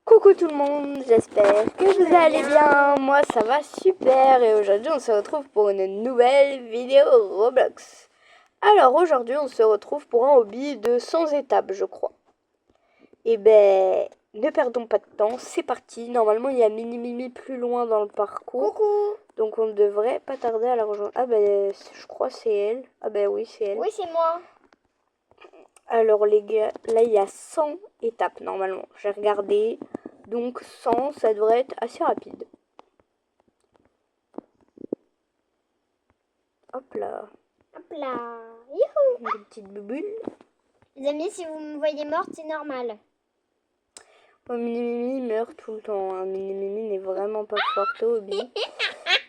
Coucou tout le monde, j'espère que vous allez bien. Moi ça va super et aujourd'hui on se retrouve pour une nouvelle vidéo Roblox. Alors aujourd'hui on se retrouve pour un hobby de 100 étapes je crois. Et ben ne perdons pas de temps, c'est parti. Normalement il y a Mini Mimi plus loin dans le parcours. Coucou. Donc on ne devrait pas tarder à la rejoindre. Ah ben je crois c'est elle. Ah ben oui c'est elle. Oui, c'est moi. Alors les gars, là il y a 100 étapes normalement. J'ai regardé. Donc 100, ça devrait être assez rapide. Hop là. Hop là. Youhou. Une petite boubule. Les amis, si vous me voyez morte, c'est normal. Oh, Mini-Mimi meurt tout le temps. Hein. Mini-Mimi n'est vraiment pas forte au hobby.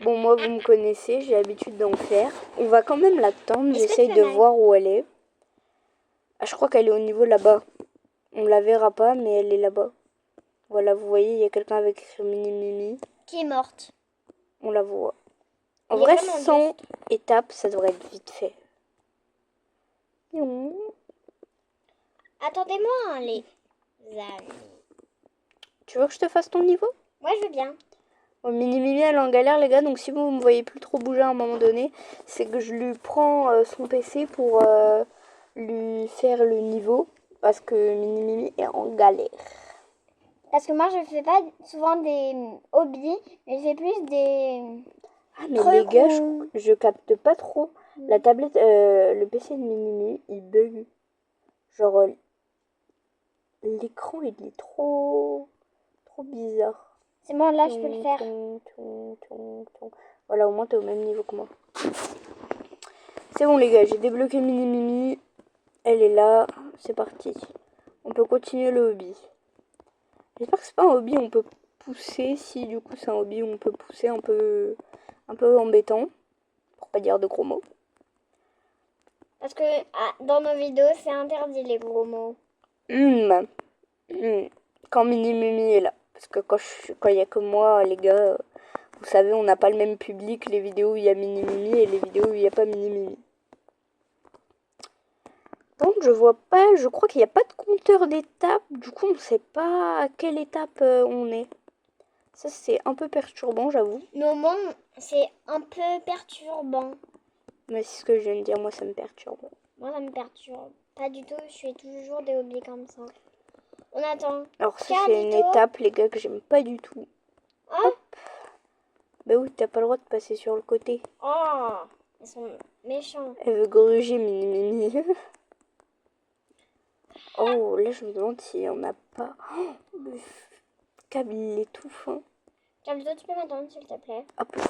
Bon, moi, vous me connaissez, j'ai l'habitude d'en faire. On va quand même l'attendre. J'essaye de voir où elle est. Ah, je crois qu'elle est au niveau là-bas. On la verra pas, mais elle est là-bas. Voilà, vous voyez, il y a quelqu'un avec écrit Mini-Mimi. Qui est morte. On la voit. En vrai, 100 étapes, ça devrait être vite fait. Attendez-moi, les amis. Tu veux que je te fasse ton niveau? Ouais, je veux bien. Oh, Mini-Mimi, elle est en galère, les gars. Donc, si vous me voyez plus trop bouger à un moment donné, c'est que je lui prends son PC pour lui faire le niveau. Parce que Mini-Mimi est en galère. Parce que moi, je fais pas souvent des hobbies, mais je fais plus des... Ah, mais les gars, je capte pas trop. La tablette, le PC de Mini-Mimi, il bug. Genre, l'écran, il est trop bizarre. C'est bon, là, je peux le faire. Voilà, au moins, t'es au même niveau que moi. C'est bon, les gars, j'ai débloqué Mini-Mimi. Elle est là. C'est parti. On peut continuer le hobby. J'espère que c'est pas un hobby où on peut pousser. Si, du coup, c'est un hobby où on peut pousser un peu embêtant. Pour pas dire de gros mots. Parce que dans nos vidéos, c'est interdit les gros mots. Quand Mini-Mimi est là. Parce que quand il y a que moi, les gars, vous savez, on n'a pas le même public. Les vidéos où il y a Mini-Mimi et les vidéos où il n'y a pas Mini-Mimi. Donc je vois pas, je crois qu'il n'y a pas de compteur d'étapes. Du coup, on ne sait pas à quelle étape on est. Ça, c'est un peu perturbant, j'avoue. Mais au moins, c'est un peu perturbant. Mais c'est ce que je viens de dire, moi, ça me perturbe. Moi, ça me perturbe. Pas du tout, je fais toujours des hobbies comme ça. On attend. Alors ça, c'est une étape, les gars, que j'aime pas du tout. Oh. Hop. Bah oui, t'as pas le droit de passer sur le côté. Oh, ils sont méchants. Elle veut gruger Mini-Mimi. Oh, là, je me demande si on n'a pas... Oh, le câble, il est tout fin. Calme-toi, tu peux m'attendre, s'il te plaît. Hop là.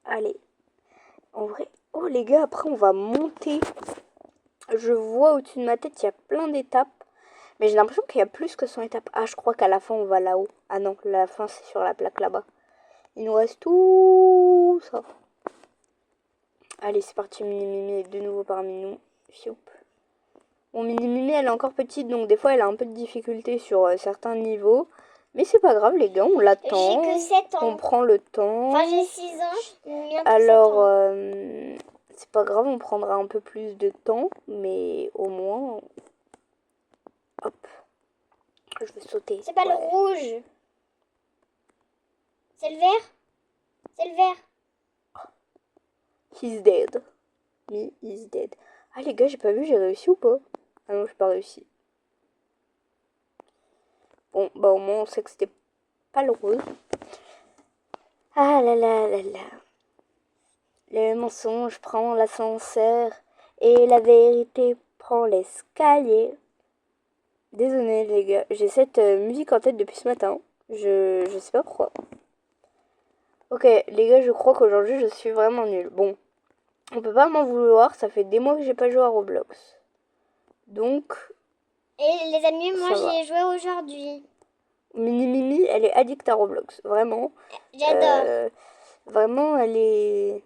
Allez. En vrai... Oh, les gars, après, on va monter. Je vois au-dessus de ma tête, il y a plein d'étapes. Mais j'ai l'impression qu'il y a plus que 100 étapes. Ah, je crois qu'à la fin, on va là-haut. Ah non, la fin, c'est sur la plaque là-bas. Il nous reste tout ça. Allez, c'est parti. Mini-Mimi est de nouveau parmi nous. Fioup. Bon, Mini-Mimi, elle est encore petite, donc des fois, elle a un peu de difficulté sur certains niveaux. Mais c'est pas grave, les gars, on l'attend. J'ai que 7 ans. On prend le temps. Enfin, j'ai 6 ans. Alors, c'est pas grave, on prendra un peu plus de temps. Mais au moins... Hop. Je vais sauter. C'est pas le rouge. C'est le vert. C'est le vert. He's dead. Me is dead. Ah les gars, j'ai pas vu, j'ai réussi ou pas? Ah non, j'ai pas réussi. Bon, bah au moins on sait que c'était pas le rose. Ah là là là là. Le mensonge prend l'ascenseur et la vérité prend l'escalier. Désolé les gars, j'ai cette musique en tête depuis ce matin. Je sais pas pourquoi. Ok, les gars, je crois qu'aujourd'hui je suis vraiment nulle. Bon, on peut pas m'en vouloir, ça fait des mois que j'ai pas joué à Roblox. Donc... Et les amis, moi j'y ai joué aujourd'hui. Mini-Mimi, elle est addicte à Roblox, vraiment. J'adore. Vraiment, elle est...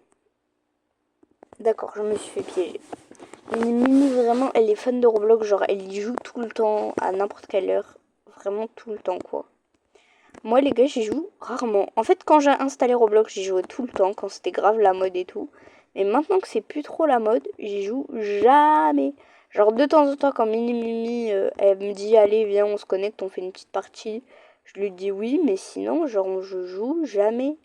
D'accord, je me suis fait piéger. Mini-Mimi, vraiment, elle est fan de Roblox, genre elle y joue tout le temps, à n'importe quelle heure. Vraiment tout le temps, quoi. Moi, les gars, j'y joue rarement. En fait, quand j'ai installé Roblox, j'y jouais tout le temps, quand c'était grave la mode et tout. Mais maintenant que c'est plus trop la mode, j'y joue jamais. Genre de temps en temps, quand Mini-Mimi, elle me dit, allez, viens, on se connecte, on fait une petite partie. Je lui dis oui, mais sinon, genre, je joue jamais.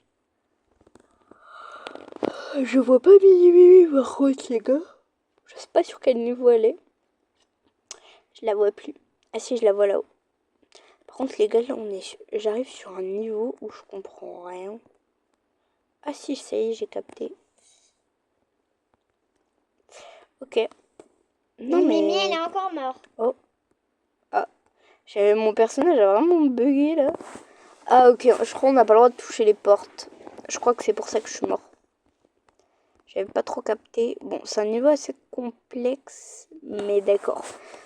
Je vois pas Mimi par contre, les gars. Je sais pas sur quel niveau elle est. Je la vois plus. Ah si, je la vois là-haut. Par contre, les gars, là, j'arrive sur un niveau où je comprends rien. Ah si, ça y est, j'ai capté. Ok. Non mais... Mimi, elle est encore morte. Oh. Ah. Mon personnage a vraiment bugué là. Ah ok, je crois qu'on n'a pas le droit de toucher les portes. Je crois que c'est pour ça que je suis mort. J'avais pas trop capté. Bon, c'est un niveau assez complexe, mais d'accord.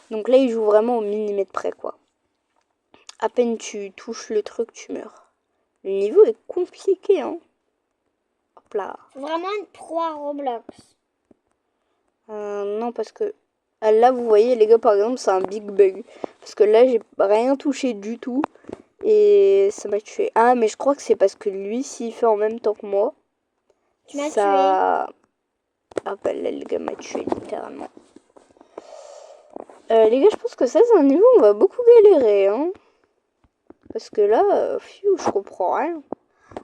Donc là, il joue vraiment au millimètre près, quoi. À peine tu touches le truc, tu meurs. Le niveau est compliqué, hein. Hop là. Faut vraiment être pro à Roblox. Non, parce que... Ah, là, vous voyez, les gars, par exemple, c'est un big bug. Parce que là, j'ai rien touché du tout. Et ça m'a tué. Ah, mais je crois que c'est parce que lui, s'il fait en même temps que moi... Tu m'as ça... Ah bah là, le gars m'a tué, littéralement. Les gars, je pense que ça, c'est un niveau où on va beaucoup galérer, hein. Parce que là, je comprends rien.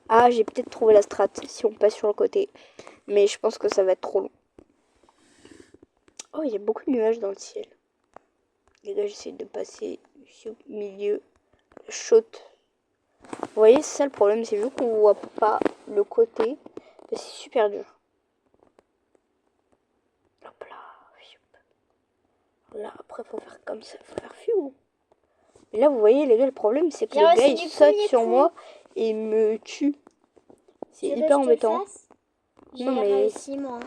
Ah, j'ai peut-être trouvé la strat si on passe sur le côté. Mais je pense que ça va être trop long. Oh, il y a beaucoup de nuages dans le ciel. Les gars, j'essaie de passer au milieu. Shot. Vous voyez, c'est ça le problème. C'est vu qu'on voit pas le côté. C'est super dur. Hop là. Là, après, faut faire comme ça. Faut faire fiou. Mais là, vous voyez, les gars, le problème, c'est que le gars, il saute sur moi et il me tue. C'est hyper embêtant. J'ai réussi, moi.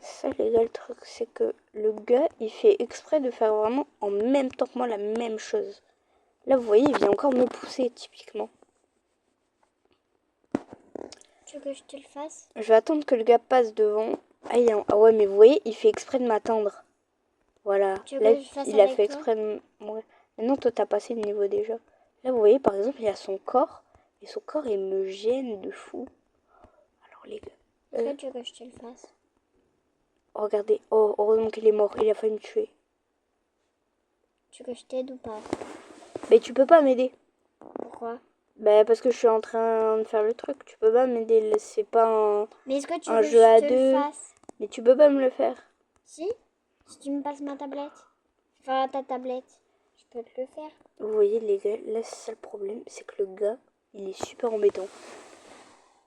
Ça, les gars, le truc, c'est que le gars, il fait exprès de faire vraiment en même temps que moi la même chose. Là, vous voyez, il vient encore me pousser, typiquement. Tu veux que je te le fasse? Je vais attendre que le gars passe devant. Ah ouais, mais vous voyez, il fait exprès de m'atteindre. Voilà. Là, il a fait exprès de... Ouais. Maintenant, toi, t'as passé le niveau déjà. Là, vous voyez, par exemple, il y a son corps. Et son corps, il me gêne de fou. Alors, les gars... Est-ce que tu veux que je te le fasse? Regardez. Oh, heureusement qu'il est mort. Il a failli me tuer. Tu veux que je t'aide ou pas? Mais tu peux pas m'aider. Pourquoi? Bah parce que je suis en train de faire le truc. Tu peux pas m'aider. C'est pas un, mais est-ce que tu un veux jeu que à je te deux. le fasse? Mais tu peux pas me le faire. Si tu me passes ma tablette. Enfin, ta tablette. Je peux te le faire. Vous voyez les gars, là c'est ça le problème. C'est que le gars, il est super embêtant.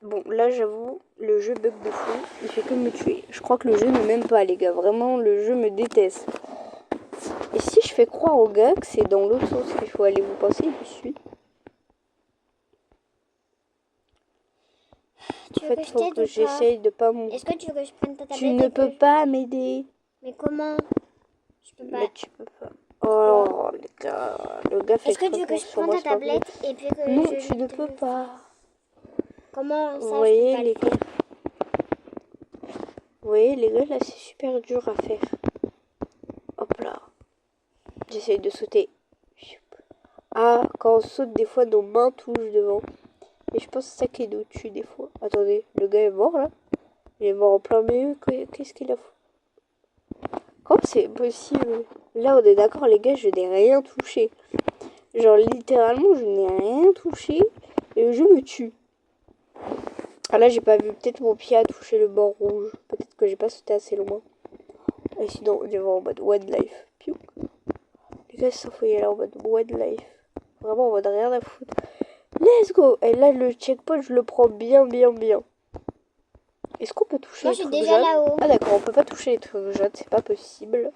Bon, là j'avoue, le jeu bug de fou. Il fait que me tuer. Je crois que le jeu ne m'aime pas les gars. Vraiment, le jeu me déteste. Et si je fais croire au gars que c'est dans l'autre sens qu'il faut aller, vous pensez il me suit? En fait, il faut que j'essaye de pas monter. Est-ce que tu veux que je prenne ta tablette? Tu ne peux pas m'aider. Mais comment? Je peux pas. Mais tu peux pas. Oh, le gars fait. Est-ce que tu veux que je prenne ta tablette et puis que non, tu ne peux pas. Comment ça, vous je voyez, peux pas les gars. Vous voyez, les gars, là, c'est super dur à faire. Hop là. J'essaye de sauter. Ah, quand on saute, des fois, nos mains touchent devant. Et je pense que c'est ça qui nous tue des fois. Attendez, le gars est mort, là. Il est mort en plein milieu. Qu'est-ce qu'il a fait? Comment c'est possible? Là, on est d'accord, les gars, je n'ai rien touché. Genre, littéralement, je n'ai rien touché. Et le jeu me tue. Ah là, j'ai pas vu. Peut-être mon pied a touché le bord rouge. Peut-être que j'ai pas sauté assez loin. Et sinon, on est en mode wildlife. Piou. Les gars, ça faut y aller en mode wildlife. Vraiment en mode rien à foutre. Let's go! Et là, le checkpoint, je le prends bien. Est-ce qu'on peut toucher les trucs jaunes? Moi, je suis déjà là-haut. Ah d'accord, on peut pas toucher les trucs jaunes, c'est pas possible.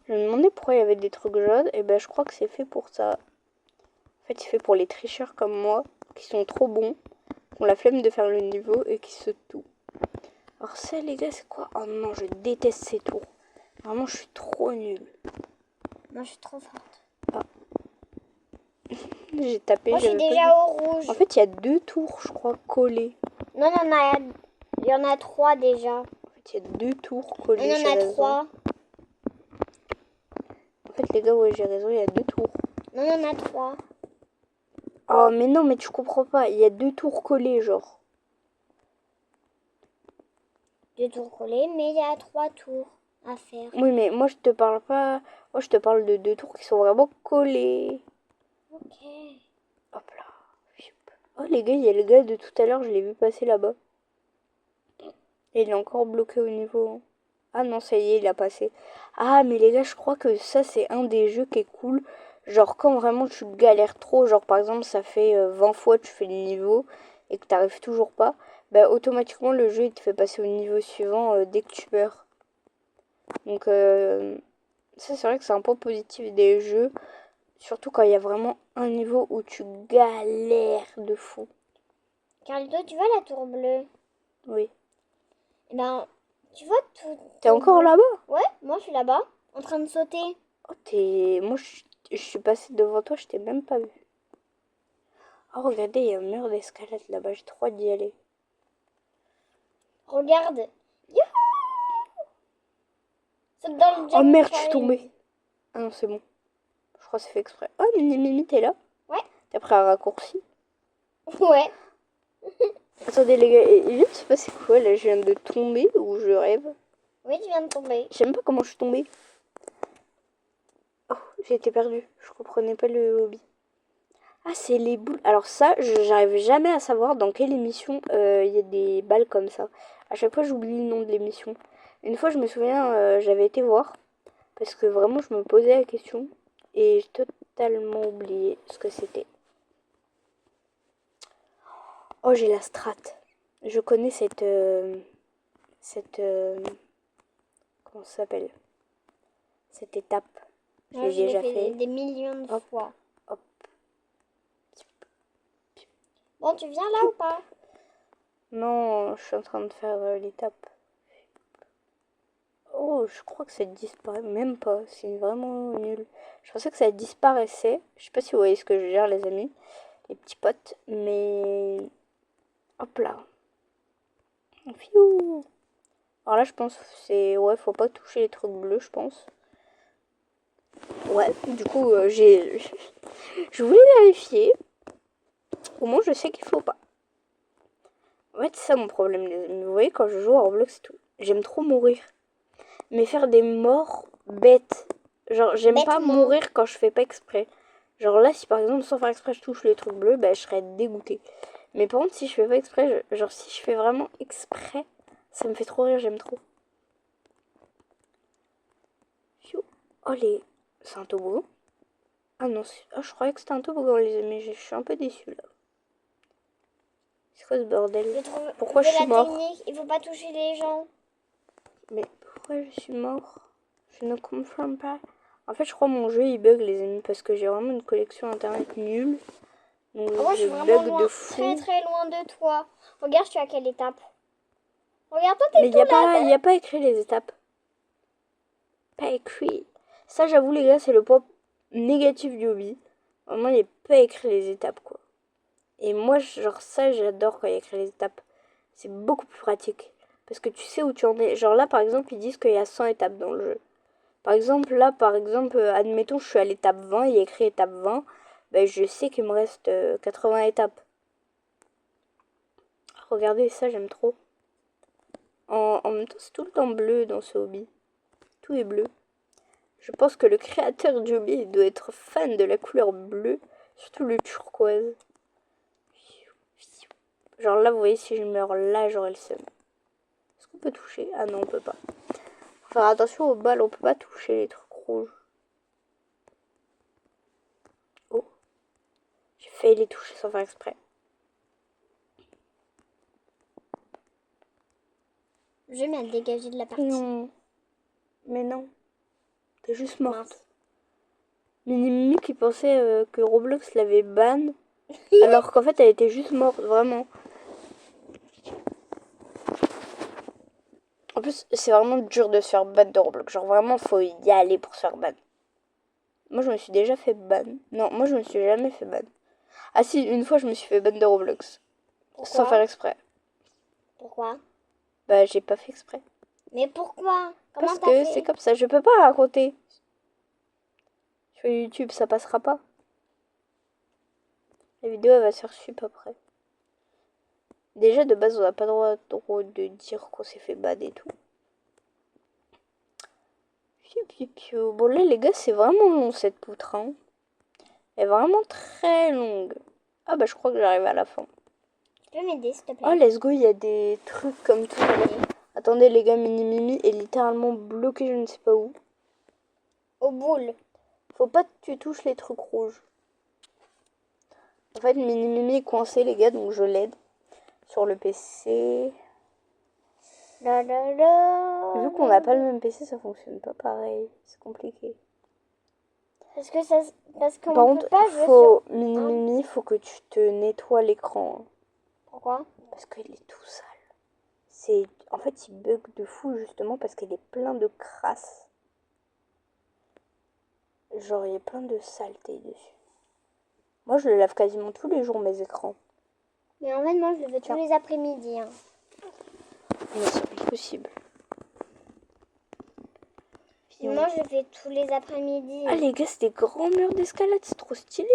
Je me demandais pourquoi il y avait des trucs jaunes. Et ben, je crois que c'est fait pour ça. En fait, c'est fait pour les tricheurs comme moi, qui sont trop bons, qui ont la flemme de faire le niveau et qui se tuent. Alors ça, les gars, c'est quoi? Oh non, je déteste ces tours. Vraiment, je suis trop nulle. Moi, je suis trop forte. Ah. J'ai tapé. Moi, je suis déjà au rouge. En fait, il y a 2 tours, je crois, collés. Non, il y en a 3 déjà. En fait, il y a 2 tours collés. Il y en a 3. En fait, les gars, ouais, j'ai raison, il y a 2 tours. Non, il y en a 3. Oh, mais non, mais tu comprends pas. Il y a 2 tours collés, genre. 2 tours collés, mais il y a 3 tours. à faire. Oui, mais moi, je te parle pas... Moi, je te parle de 2 tours qui sont vraiment collés. Ok. Hop là. Oh, les gars, il y a le gars de tout à l'heure, je l'ai vu passer là-bas. Et il est encore bloqué au niveau... Ah non, ça y est, il a passé. Ah, mais les gars, je crois que ça, c'est un des jeux qui est cool. Genre, quand vraiment tu galères trop, genre par exemple, ça fait 20 fois que tu fais le niveau et que t'arrives toujours pas, bah automatiquement, le jeu, il te fait passer au niveau suivant dès que tu meurs. Donc, ça, c'est vrai que c'est un point positif des jeux. Surtout quand il y a vraiment un niveau où tu galères de fou. Carlito, tu vois la tour bleue? Oui. Eh ben, tu vois tout T'es au encore bout. là-bas? Ouais, moi je suis là-bas, en train de sauter. Oh, t'es... Moi, je suis passée devant toi, je t'ai même pas vu. Oh, regardez, il y a un mur d'escalade là-bas, j'ai trop hâte d'y aller. Regarde. Youhou! Saute dans le Oh jump merde, je suis line. tombée. Ah non, c'est bon. Je crois que c'est fait exprès. Oh, Mimi, t'es là? Ouais. T'as pris un raccourci? Ouais. Attendez, les gars, il vient de se passer quoi là? Je viens de tomber ou je rêve? Oui, tu viens de tomber. Je sais même pas comment je suis tombée. Oh, j'ai été perdue. Je comprenais pas le hobby. Ah, c'est les boules. Alors ça, j'arrive jamais à savoir dans quelle émission il y a des balles comme ça. À chaque fois, j'oublie le nom de l'émission. Une fois, je me souviens, j'avais été voir. Parce que vraiment, je me posais la question. Et j'ai totalement oublié ce que c'était. Oh, j'ai la strat. Je connais cette... comment ça s'appelle? Cette étape. Je Moi, l'ai je l'ai déjà fait fait. des millions de Hop, fois. hop. Bon, tu viens là ou pas? Non, je suis en train de faire l'étape. Oh, je crois que ça disparaît. Même pas. C'est vraiment nul. Je pensais que ça disparaissait. Je sais pas si vous voyez ce que je veux dire, les amis. Les petits potes. Mais... Hop là. Fiou. Alors là, je pense que c'est... Ouais, faut pas toucher les trucs bleus, je pense. Ouais, du coup, j'ai... Je voulais vérifier. Au moins, je sais qu'il faut pas. En fait, c'est ça mon problème, les amis. Vous voyez, quand je joue à Roblox et tout, j'aime trop mourir. Mais faire des morts bêtes. Genre, j'aime pas Bêtement. mourir quand je fais pas exprès. Genre là, si par exemple, sans faire exprès, je touche les trucs bleus, bah, je serais dégoûtée. Mais par contre, si je fais pas exprès, genre, si je fais vraiment exprès, ça me fait trop rire, j'aime trop. Oh, les... C'est un toboggan? Ah non, ah, je croyais que c'était un toboggan, les amis. Je suis un peu déçue, là. C'est quoi ce bordel? Pourquoi je la suis mort? technique, il faut pas toucher les gens. Mais pourquoi je suis mort? Je ne comprends pas. En fait, je crois que mon jeu il bug, les amis, parce que j'ai vraiment une connexion internet nulle. Donc Moi, je je suis vraiment bug de loin, très fou. très loin de toi. Regarde, je suis à quelle étape? Regarde, toi, Mais t'es il tout n'y a, là. y a pas écrit les étapes. Pas écrit. Ça, j'avoue, les gars, c'est le point négatif du hobby. Vraiment, il n'est pas écrit les étapes, quoi. Et moi, genre, ça, j'adore quand il y a écrit les étapes. C'est beaucoup plus pratique. Parce que tu sais où tu en es. Genre là, par exemple, ils disent qu'il y a 100 étapes dans le jeu. Par exemple, là, par exemple, admettons, je suis à l'étape 20, il y a écrit étape 20. Ben, je sais qu'il me reste 80 étapes. Regardez ça, j'aime trop. En même temps, c'est tout le temps bleu dans ce hobby. Tout est bleu. Je pense que le créateur du hobby doit être fan de la couleur bleue. Surtout le turquoise. Genre là, vous voyez, si je meurs là, j'aurai le seum. Est-ce qu'on peut toucher? Ah non, on peut pas. Faut faire attention aux balles, on peut pas toucher les trucs rouges. Oh. J'ai failli les toucher sans faire exprès. Je vais me dégager de la partie. Non. Mais non. T'es juste morte. Mince. Mimi qui pensait que Roblox l'avait ban. Alors qu'en fait, elle était juste morte, vraiment. En plus, c'est vraiment dur de se faire ban de Roblox. Genre, vraiment, faut y aller pour se faire ban. Moi, je me suis déjà fait ban. Non, moi, je me suis jamais fait ban. Ah si, une fois, je me suis fait ban de Roblox. Sans faire Pourquoi? exprès. Pourquoi? Bah, j'ai pas fait exprès. Mais pourquoi? Comment Parce t'as que c'est fait? comme ça, je peux pas raconter. Sur YouTube, ça passera pas. La vidéo, elle va se faire sup après. Déjà, de base, on n'a pas le droit de dire qu'on s'est fait ban et tout. Piou, piou, piou. Bon là les gars c'est vraiment long cette poutre. Hein. Elle est vraiment très longue. Ah bah je crois que j'arrive à la fin. Tu peux m'aider s'il te plaît? Oh let's go, il y a des trucs comme tout. Attendez les gars, Mini Mimi est littéralement bloqué je ne sais pas où. Aux boules. Faut pas que tu touches les trucs rouges. En fait Mini Mimi est coincé les gars donc je l'aide. Sur le PC. La, la, la, Vu qu'on n'a pas le même PC ça fonctionne pas pareil. C'est compliqué. Parce qu'on Par peut contre, pas jouer faut, sur... Mini Mimi, faut que tu te nettoies l'écran. Pourquoi? Parce qu'il est tout sale. En fait, il bug de fou justement parce qu'il est plein de crasse. Genre, il y a plein de saleté dessus. Moi, je le lave quasiment tous les jours, mes écrans. Mais en fait, moi, je le fais tous les après-midi. Hein. Mais c'est impossible. Puis moi, je le fais tous les après-midi. Ah, les gars, c'est des grands murs d'escalade, c'est trop stylé.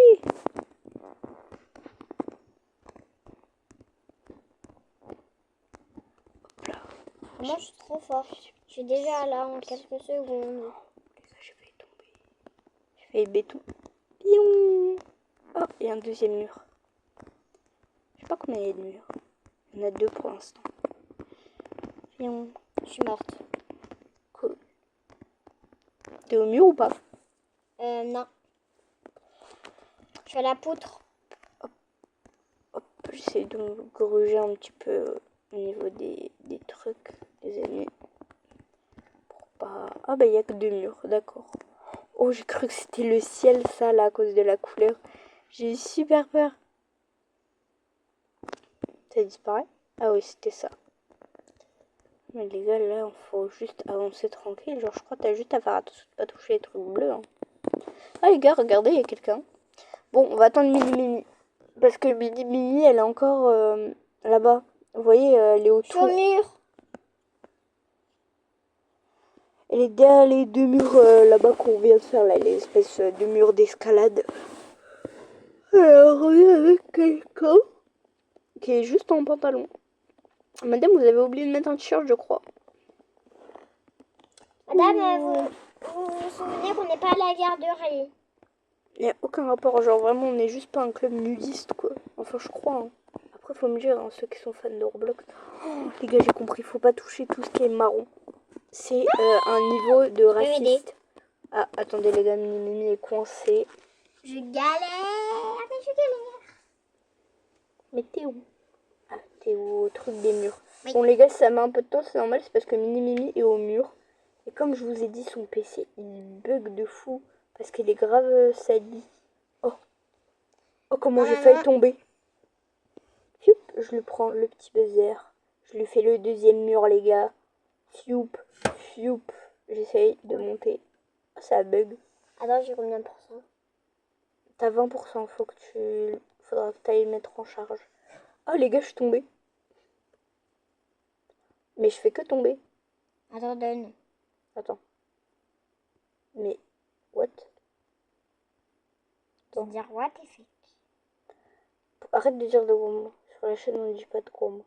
Hop là. Moi, je suis trop forte. Je suis déjà là en quelques secondes. Les gars, j'ai failli tomber. J'ai failli béton. Pion. Oh, il y a un deuxième mur. Je sais pas combien il y a de murs. Il y en a 2 pour l'instant. Pion. Je suis morte. Cool. T'es au mur ou pas? Non. Je suis à la poutre. Hop, j'essaie de me gruger un petit peu au niveau des trucs, des ennemis. Pour pas... Ah bah il y a que 2 murs, d'accord. Oh, j'ai cru que c'était le ciel, ça, là, à cause de la couleur. J'ai eu super peur. Ça disparaît? Ah oui, c'était ça. Mais les gars, là, il faut juste avancer tranquille. Genre, je crois que t'as juste à faire attention de pas toucher les trucs bleus. Hein. Ah les gars, regardez, il y a quelqu'un. Bon, on va attendre Mini Mini. Parce que Mini Mini, elle est encore là-bas. Vous voyez, elle est autour. Sur le mur. Elle est derrière les 2 murs là-bas qu'on vient de faire, là, les espèces de murs d'escalade. Alors, on est avec quelqu'un qui est juste en pantalon. Madame, vous avez oublié de mettre un t-shirt, je crois. Madame, vous souvenez qu'on n'est pas à la garderie? Il n'y a aucun rapport, genre vraiment, on n'est juste pas un club nudiste, quoi. Enfin, je crois. Hein. Après, faut me dire, hein, ceux qui sont fans de Roblox. Oh, les gars, j'ai compris, faut pas toucher tout ce qui est marron. C'est un niveau de raciste. Ah, attendez, les gars, Mini Mimi est coincé. Je galère, mais je galère. Mais t'es où? Ah, t'es au truc des murs. Oui. Bon, les gars, si ça met un peu de temps, c'est normal, c'est parce que Mini Mimi est au mur. Et comme je vous ai dit, son PC, il bug de fou. Parce qu'il est grave sali. Oh. Oh, comment j'ai failli tomber. Fioup, je le prends, le petit buzzer. Je lui fais le 2e mur, les gars. Fioup, fioup. J'essaye de monter. Oh, ça bug. Attends, j'ai combien de pourcents? T'as 20%, faudra que t'ailles le mettre en charge. Oh, les gars, je suis tombée. Mais je fais que tomber. Attends, donne. Attends. Mais, what? Attends. Dire what et fait. Arrête de dire de gros mots. Sur la chaîne, on ne dit pas de gros mots.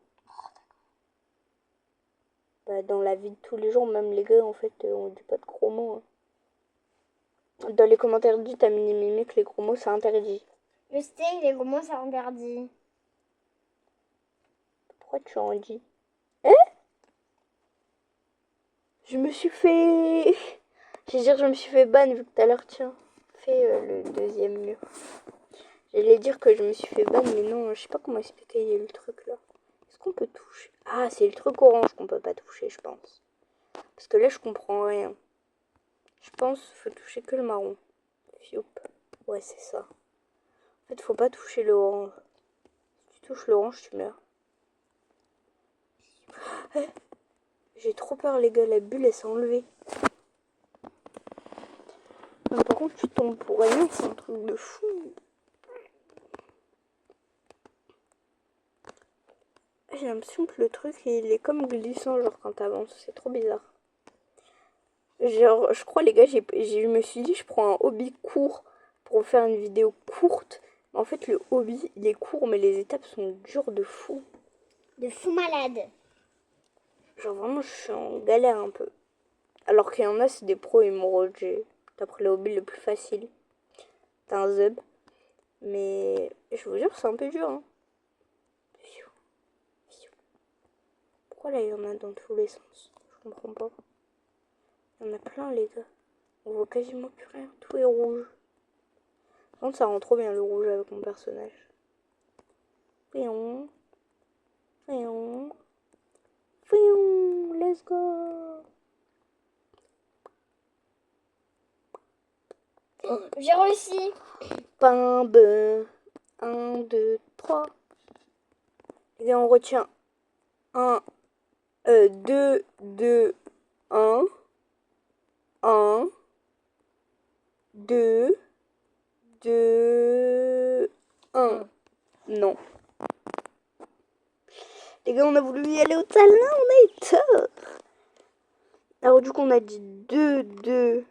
Bah, dans la vie de tous les jours, même les gars, en fait, on dit pas de gros mots. Hein. Dans les commentaires, dites à Mini Mimi que les gros mots, c'est interdit. Je sais, les gros mots, ça interdit. Pourquoi tu en dis? Hein? Je me suis fait... Je veux dire, je me suis fait ban vu que tout à l'heure, tiens, fais le 2e mur. J'allais dire que je me suis fait ban, mais non, je sais pas comment expliquer le truc là. Est-ce qu'on peut toucher? Ah, c'est le truc orange qu'on peut pas toucher, je pense. Parce que là, je comprends rien. Je pense qu'il faut toucher que le marron. Fioup. Ouais, c'est ça. En fait, faut pas toucher le orange. Si tu touches l'orange, tu meurs. J'ai trop peur, les gars. La bulle, elle s'est enlevée. Mais par contre, tu tombes pour rien. C'est un truc de fou. J'ai l'impression que le truc, il est comme glissant, genre quand t'avances. C'est trop bizarre. Genre, je crois, les gars, je me suis dit, je prends un hobby court pour faire une vidéo courte. Mais en fait, le hobby, il est court, mais les étapes sont dures de fou. De fou malade. Genre, vraiment, je suis en galère un peu. Alors qu'il y en a, c'est des pros émeraudes. T'as pris le hobby le plus facile. T'as un zub. Mais je vous jure, c'est un peu dur. Hein. Pourquoi là, il y en a dans tous les sens? Je comprends pas. Il y en a plein, les gars. On voit quasiment plus rien. Tout est rouge. Par contre, ça rend trop bien le rouge avec mon personnage. Fion. Fion. Fion. Let's go. J'ai réussi. Pain, beurre. 1, 2, 3. Les gars, on retient 1, 2, 2, 1. 1, 2, 2, 1. Non. Les gars, on a voulu y aller au talent, on a eu tort. Alors du coup, on a dit 2, 2,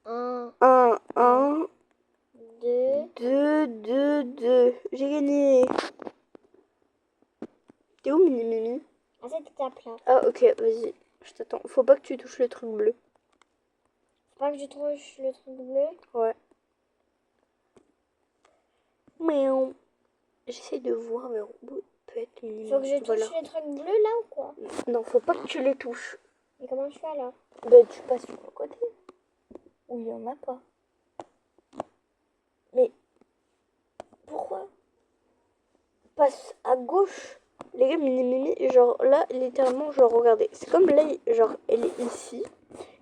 1, 1, 2, 2, 2, 2. J'ai gagné. T'es où, Mini Mimi? À cette étape-là. Ah, ok, vas-y. Je t'attends. Faut pas que tu touches le truc bleu. Faut pas que je touche le truc bleu. Ouais. Miaou. J'essaie de voir vers où peut être Mini Mimi. Faut que je touche Voilà. le truc bleu là ou quoi? Non, faut pas que tu le touches. Mais comment je fais alors? Bah, tu passes sur le côté. Où il y en a pas. Mais pourquoi? Passe à gauche. Les gars, Mini Mimi, genre là, littéralement, genre regardez. C'est comme là, genre elle est ici.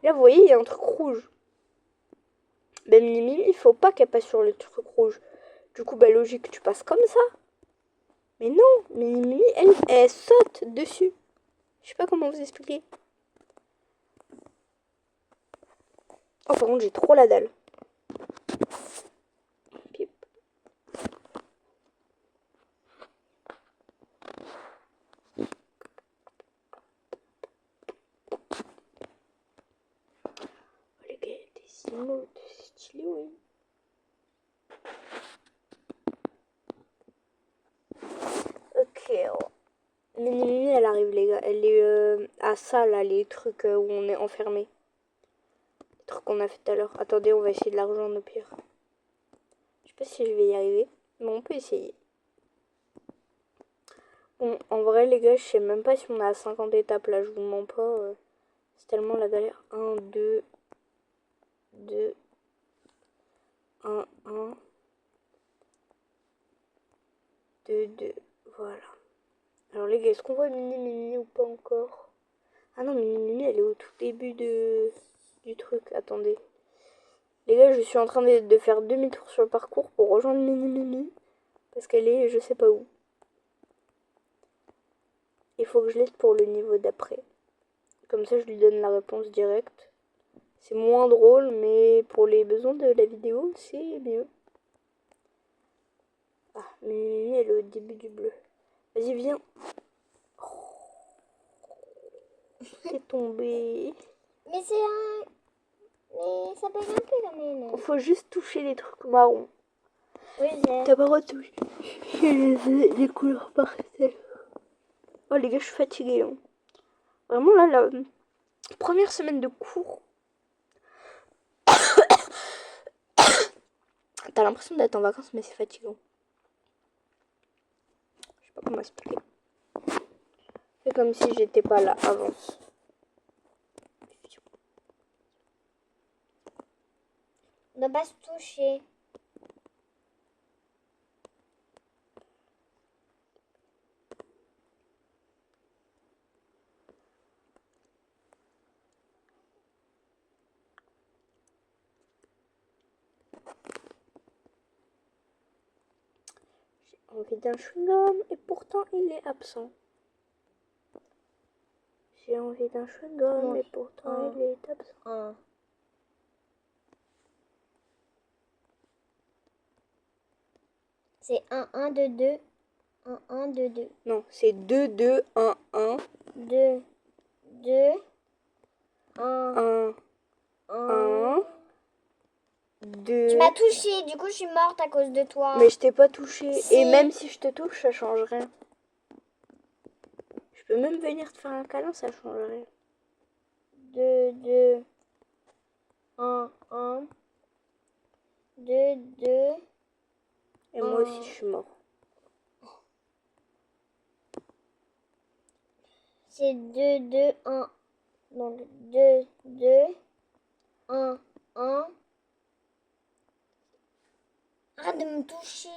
Là, vous voyez, il y a un truc rouge. Ben Mini Mimi, il faut pas qu'elle passe sur le truc rouge. Du coup, bah logique, tu passes comme ça. Mais non, Mini Mimi, elle saute dessus. Je sais pas comment vous expliquer. Oh, par contre, j'ai trop la dalle. Pip. Oh, les gars, il y a des emotes, c'est stylé, oui. Ok, Mini Mimi, elle arrive, les gars. Elle est à ça, là, les trucs où on est enfermé. Les trucs qu'on a fait tout à l'heure. Attendez, on va essayer de la rejoindre au pire. Je sais pas si je vais y arriver, mais on peut essayer. Bon, en vrai, les gars, je sais même pas si on est à 50 étapes, là. Je vous mens pas. C'est tellement la galère. 1, 2, 2, 1, 1, 2, 2. Voilà. Alors, les gars, est-ce qu'on voit Mini Mimi ou pas encore? Ah non, Mini Mimi, elle est au tout début du truc. Attendez. Les gars, je suis en train de faire demi-tour sur le parcours pour rejoindre Mini Mimi. Parce qu'elle est je sais pas où. Il faut que je l'aide pour le niveau d'après. Comme ça, je lui donne la réponse directe. C'est moins drôle, mais pour les besoins de la vidéo, c'est mieux. Ah, Mimi, elle est au début du bleu. Vas-y, viens. C'est tombé. Mais c'est un... Mais ça bug un peu quand même. Faut juste toucher les trucs marrons. Oui, j'ai... T'as pas le droit de toucher les couleurs pastel. Oh les gars, je suis fatiguée. Hein. Vraiment là, la première semaine de cours. T'as l'impression d'être en vacances, mais c'est fatigant. Je sais pas comment expliquer. C'est comme si j'étais pas là avant. On ne doit pas se toucher. J'ai envie d'un chewing-gum et pourtant il est absent. J'ai envie d'un chewing-gum et pourtant il est absent. C'est 1, 1, 2, 2. 1, 1, 2, 2. Non, c'est 2, 2, 1, 1. 2, 2, 1, 1, 1, 2. Tu m'as touché, du coup je suis morte à cause de toi. Mais je t'ai pas touché. Si. Et même si je te touche, ça change rien. Je peux même venir te faire un câlin, ça change rien. 2, 2, 1, 1, 2, 2. Et moi aussi, je suis mort. C'est 2, 2, 1. Donc 2, 2, 1, 1. Arrête de me toucher.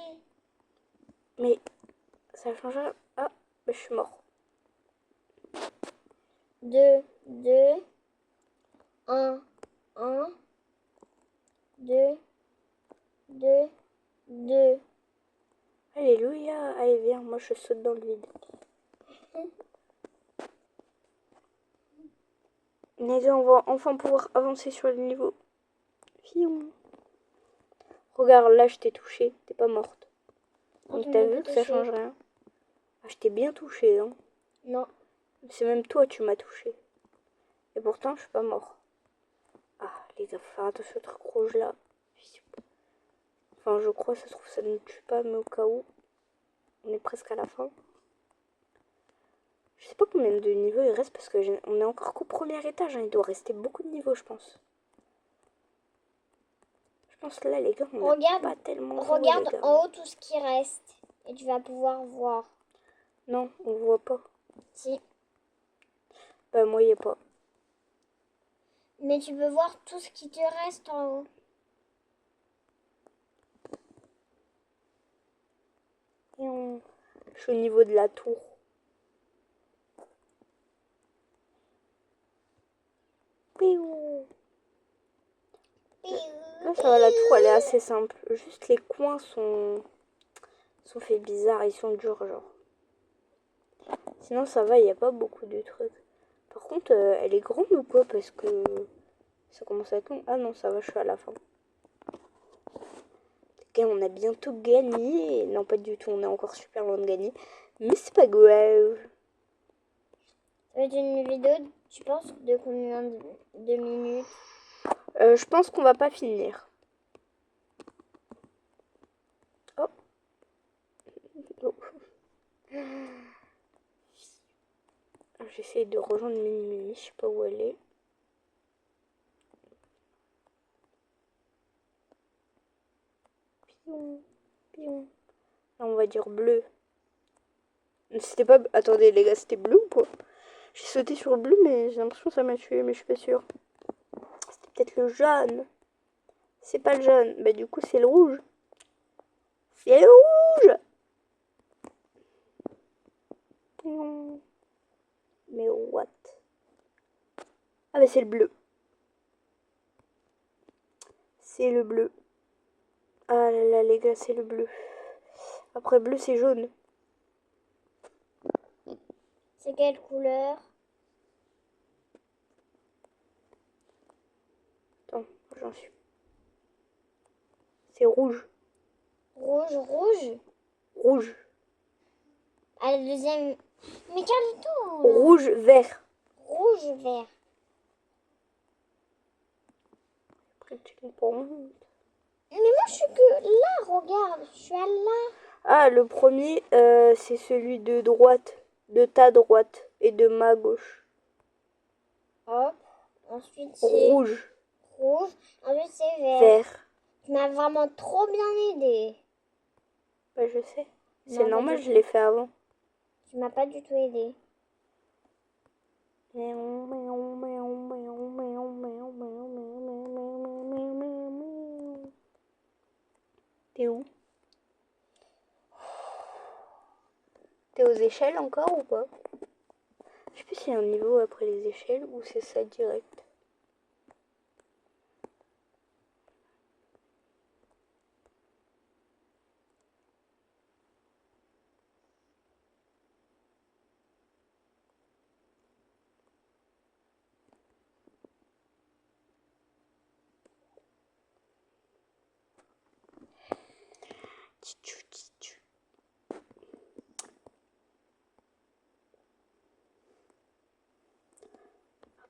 Mais ça change rien. Ah, bah, je suis mort. 2, 2, 1, 1, 2, 2, 2. Alléluia. Allez, viens, moi je saute dans le vide. Mais on va enfin pouvoir avancer sur le niveau. Fiou. Regarde, là je t'ai touché, t'es pas morte. Donc t'as vu que ça change rien. Ah, je t'ai bien touché, hein. Non. C'est même toi tu m'as touché. Et pourtant je suis pas mort. Ah, les gars, faut faire attention au truc rouge là. Enfin, je crois, ça se trouve, ça ne tue pas, mais au cas où, on est presque à la fin. Je sais pas combien de niveaux il reste parce que on est encore qu'au premier étage. Hein. Il doit rester beaucoup de niveaux, je pense. Je pense que là, les gars, on n'a pas tellement joué, Regarde les gars. en haut tout ce qui reste et tu vas pouvoir voir. Non, on voit pas. Si. Bah, moi, il n'y a pas. Mais tu peux voir tout ce qui te reste en haut. Je suis au niveau de la tour. Là, ça va, la tour, elle est assez simple. Juste les coins sont faits bizarres. Ils sont durs, genre. Sinon, ça va, il n'y a pas beaucoup de trucs. Par contre, elle est grande ou quoi? Parce que ça commence à être long. Ah non, ça va, je suis à la fin. Ok, on a bientôt gagné. Non, pas du tout, on est encore super loin de gagner. Mais c'est pas grave. Ça va être une vidéo, tu penses, de combien de minutes? Je pense qu'on va pas finir. Oh. Oh. J'essaie de rejoindre Mini, je sais pas où elle est. Pion, pion. Là, on va dire bleu. C'était pas... Attendez, les gars, c'était bleu ou quoi? J'ai sauté sur le bleu, mais j'ai l'impression que ça m'a tué, mais je suis pas sûre. C'était peut-être le jaune. C'est pas le jaune. Bah, du coup, c'est le rouge. C'est le rouge! Pion. Mais what? Ah, bah, c'est le bleu. C'est le bleu. Ah là là, les gars, c'est le bleu. Après, bleu, c'est jaune. C'est quelle couleur? Attends, j'en suis. C'est rouge. Rouge, rouge? Rouge. Ah, le deuxième. Mais Carlito! Rouge, vert. Rouge, vert. Après, tu comprends. Mais moi, je suis que là, regarde. Je suis à là. Ah, le premier, c'est celui de droite. De ta droite et de ma gauche. Hop. Ensuite, c'est Rouge. rouge. Ensuite, c'est vert. Vert. Tu m'as vraiment trop bien aidé. Bah, je sais. C'est Non, normal, pas du je tout. l'ai fait avant. Tu m'as pas du tout aidé. T'es où? T'es aux échelles encore ou pas? Je sais plus s'il y a un niveau après les échelles ou c'est ça direct.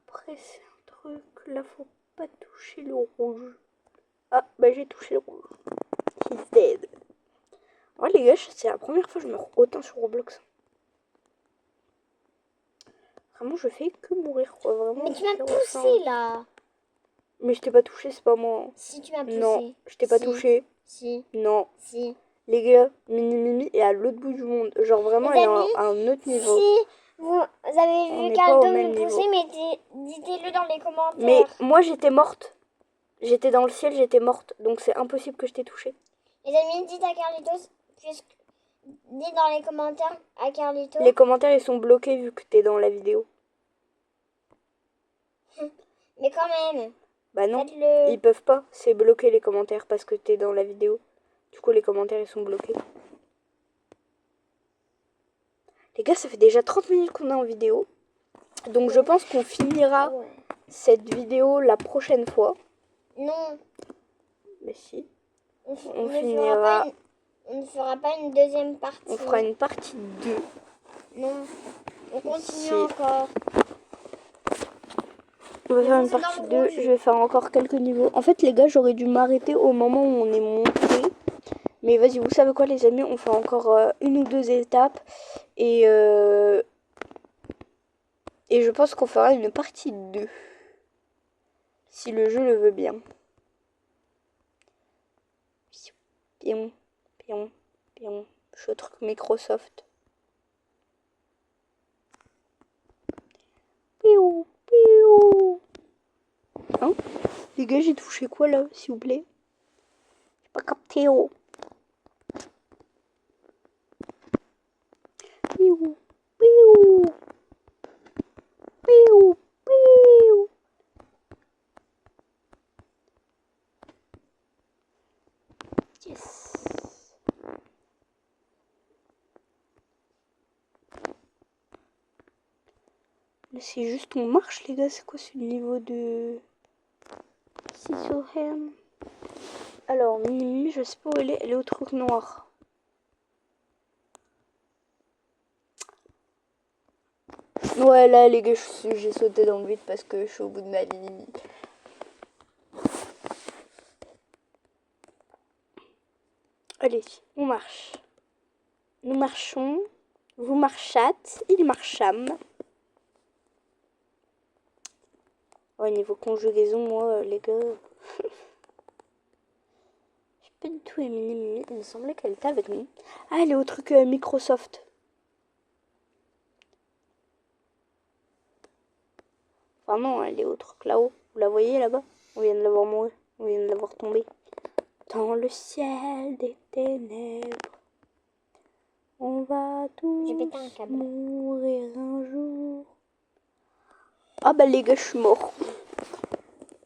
Après, c'est un truc. Là, faut pas toucher le rouge. Ah, bah j'ai touché le rouge. He's dead. Ouais, les gars, c'est la première fois que je meurs autant sur Roblox. Vraiment, je fais que mourir, quoi. Vraiment, Mais tu m'as zéro poussé chance. là. Mais je t'ai pas touché, c'est pas moi. Si tu m'as poussé. Non, je t'ai pas touché. Si. Non. Si. Les gars, Mini est à l'autre bout du monde. Genre vraiment, Les elle est amis, à un autre niveau. si vous avez On vu n'est pas au Carlito même me niveau. pousser, mais dites-le dans les commentaires. Mais moi, j'étais morte. J'étais dans le ciel, j'étais morte. Donc c'est impossible que je t'ai touché. Les amis, dites à Carlitos, dites dans les commentaires à Carlito. Les commentaires, ils sont bloqués vu que t'es dans la vidéo. Mais quand même. Bah non, Faites-le. ils peuvent pas. C'est bloqué les commentaires parce que t'es dans la vidéo. Du coup, les commentaires, ils sont bloqués. Les gars, ça fait déjà 30 minutes qu'on est en vidéo. Donc je pense qu'on finira cette vidéo la prochaine fois. Non. Mais si. On finira. On ne fera pas une deuxième partie. On fera une partie 2. Non. On continue Si. encore. On va faire une partie 2. Je vais faire encore quelques niveaux. En fait, les gars, j'aurais dû m'arrêter au moment où on est monté. Mais vas-y, vous savez quoi, les amis? On fait encore une ou deux étapes. Et je pense qu'on fera une partie 2. Si le jeu le veut bien. Pion, pion, pion. Je suis au truc Microsoft. Piou, piou. Hein? Les gars, j'ai touché quoi là, s'il vous plaît? J'ai pas capté, oh. Piou, piou. Piou, piou. Yes. Mais c'est juste on marche, les gars. C'est quoi ce niveau de... Cisohem. Alors, Mimi, je sais pas où elle est. Elle est au truc noir. Ouais, là, les gars, j'ai sauté dans le vide parce que je suis au bout de ma vie. Allez, on marche. Nous marchons. Vous marchâtes. Ils marchâmes. Ouais, niveau conjugaison, moi, les gars... J'ai pas du tout aimé Mimi. Il me semblait qu'elle était avec nous. Ah, elle est au truc Microsoft. Enfin non, elle est au truc là-haut. Vous la voyez là-bas? On vient de la voir mourir. On vient de la voir tomber. Dans le ciel des ténèbres, on va tous mourir un jour. Ah bah les gars, je suis mort.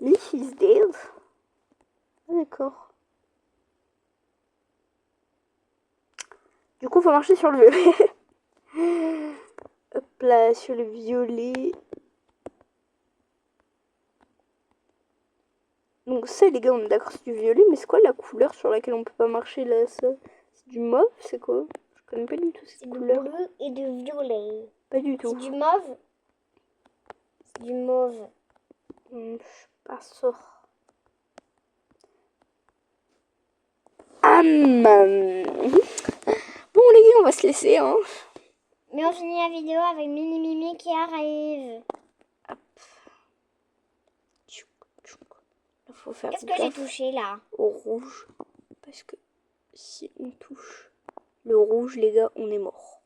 Mais he's dead. Ah, d'accord. Du coup, faut marcher sur le violet. Hop là, sur le violet. Donc ça, les gars, on est d'accord, c'est du violet. Mais c'est quoi la couleur sur laquelle on peut pas marcher là, ça? C'est du mauve, c'est quoi? Je connais pas du tout cette couleur. C'est du bleu et du violet. Pas du tout. C'est du mauve. C'est du mauve. Je suis pas sûre. Bon les gars, on va se laisser, hein. Mais on finit la vidéo avec Mini Mimi qui arrive. Hop. Il faut faire Qu'est-ce que j'ai touché là? au rouge. Parce que si on touche le rouge, les gars, on est mort.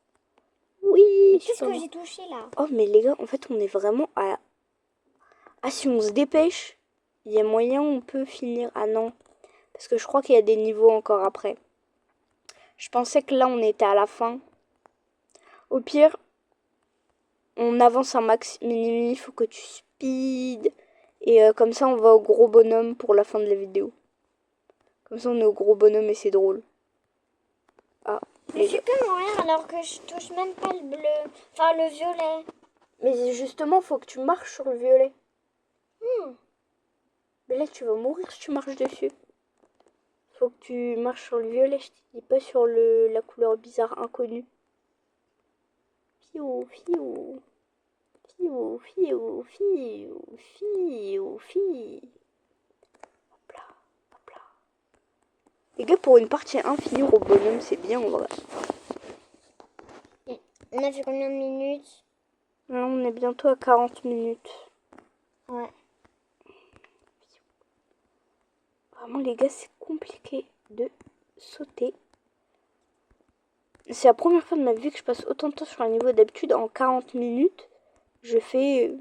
Oui. Qu'est-ce que j'ai touché là? Oh mais les gars, en fait, on est vraiment à... Ah, si on se dépêche, il y a moyen on peut finir. Ah non. Parce que je crois qu'il y a des niveaux encore après. Je pensais que là, on était à la fin. Au pire, on avance un max. Mini, il faut que tu speed. Et comme ça, on va au gros bonhomme pour la fin de la vidéo. Comme ça, on est au gros bonhomme et c'est drôle. Ah. Mais je peux mourir alors que je touche même pas le bleu. Enfin, le violet. Mais justement, faut que tu marches sur le violet. Mais là, tu vas mourir si tu marches dessus. Faut que tu marches sur le violet, je te dis pas sur la couleur bizarre inconnue. Fiou, fiou. Fiou, fiou, fiou, fiou, fiou. Hop là, hop là. Les gars, pour une partie infinie au bonhomme, c'est bien en vrai. On a fait combien de minutes? Là, on est bientôt à 40 minutes. Ouais. Vraiment, les gars, c'est compliqué de sauter. C'est la première fois de ma vie que je passe autant de temps sur un niveau. D'habitude, en 40 minutes, je fais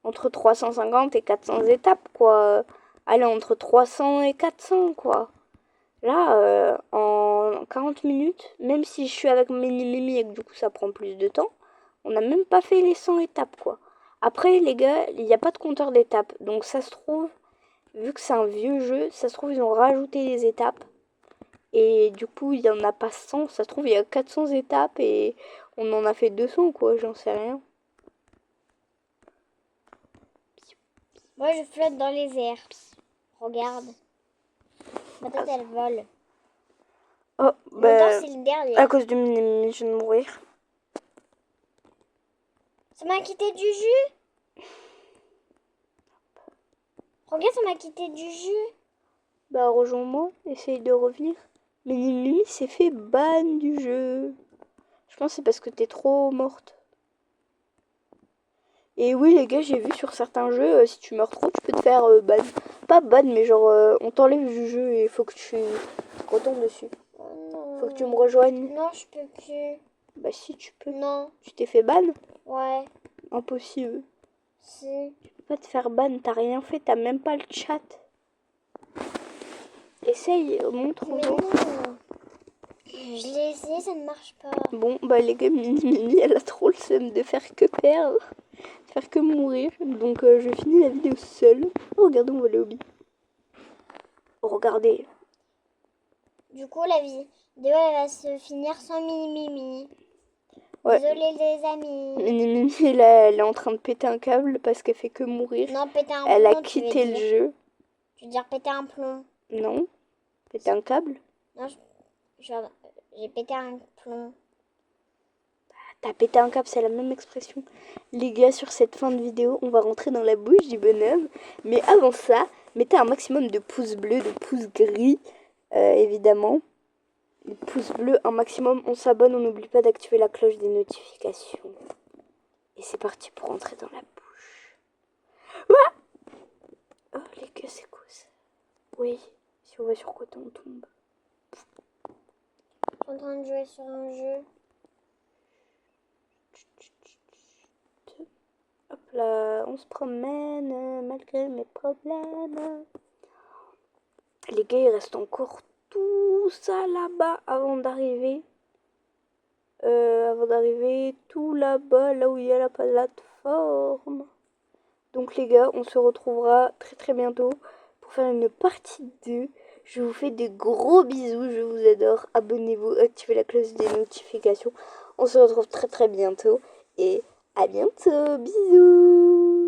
entre 350 et 400 étapes, quoi. Allez, entre 300 et 400, quoi. Là, en 40 minutes, même si je suis avec Mini et que du coup ça prend plus de temps, on n'a même pas fait les 100 étapes, quoi. Après, les gars, il n'y a pas de compteur d'étapes. Donc ça se trouve, vu que c'est un vieux jeu, ça se trouve, ils ont rajouté des étapes. Et du coup, il n'y en a pas 100. Ça se trouve, il y a 400 étapes et on en a fait 200, quoi. J'en sais rien. Moi, je flotte dans les airs. Regarde. Ma tête, elle vole. Oh, Longtemps, c'est le dernier. à cause de Mini, je viens de mourir. Ça m'a quitté du jus. Regarde, ça m'a quitté du jus. Bah, rejoins-moi, essaye de revenir. Mini s'est fait ban du jeu. Je pense que c'est parce que t'es trop morte. Et oui, les gars, j'ai vu sur certains jeux, si tu meurs trop, tu peux te faire ban. Pas ban, mais genre, on t'enlève du jeu et faut que tu retournes dessus. Oh non. Faut que tu me rejoignes. Non, je peux plus. Bah, si, tu peux. Non. Tu t'es fait ban? Ouais. Impossible. Si. Tu peux pas te faire ban, t'as rien fait, t'as même pas le chat. Essaye, montre aux Mais gens. non. Je l'ai essayé, ça ne marche pas. Bon, bah les gars, Mini, elle a trop le seum de faire que perdre, de faire que mourir. Donc je finis la vidéo seule. Oh, regardez, on va aller au lit. Oh, regardez. Du coup, la vidéo elle va se finir sans Mini. Ouais. Désolée les amis. Mini, là, elle est en train de péter un câble parce qu'elle fait que mourir. Non, péter un plomb. Elle a quitté le jeu. Tu veux dire péter un plomb? Non. Péter un câble. Non, j'ai pété un plomb. T'as pété un câble, c'est la même expression. Les gars, sur cette fin de vidéo, on va rentrer dans la bouche du bonhomme. Mais avant ça, mettez un maximum de pouces bleus, de pouces gris, évidemment. Les pouces bleus, un maximum. On s'abonne, on n'oublie pas d'activer la cloche des notifications. Et c'est parti pour rentrer dans la bouche. Ouah, oh les gars, c'est quoi ça? Oui, si on va sur quoi on tombe. Je suis en train de jouer sur un jeu. Hop là, on se promène malgré mes problèmes. Les gars, il reste encore tout ça là-bas avant d'arriver. Tout là-bas, là où il y a la plateforme. Donc les gars, on se retrouvera très très bientôt pour faire une partie 2. Je vous fais des gros bisous, je vous adore. Abonnez-vous, activez la cloche des notifications. On se retrouve très très bientôt et à bientôt. Bisous.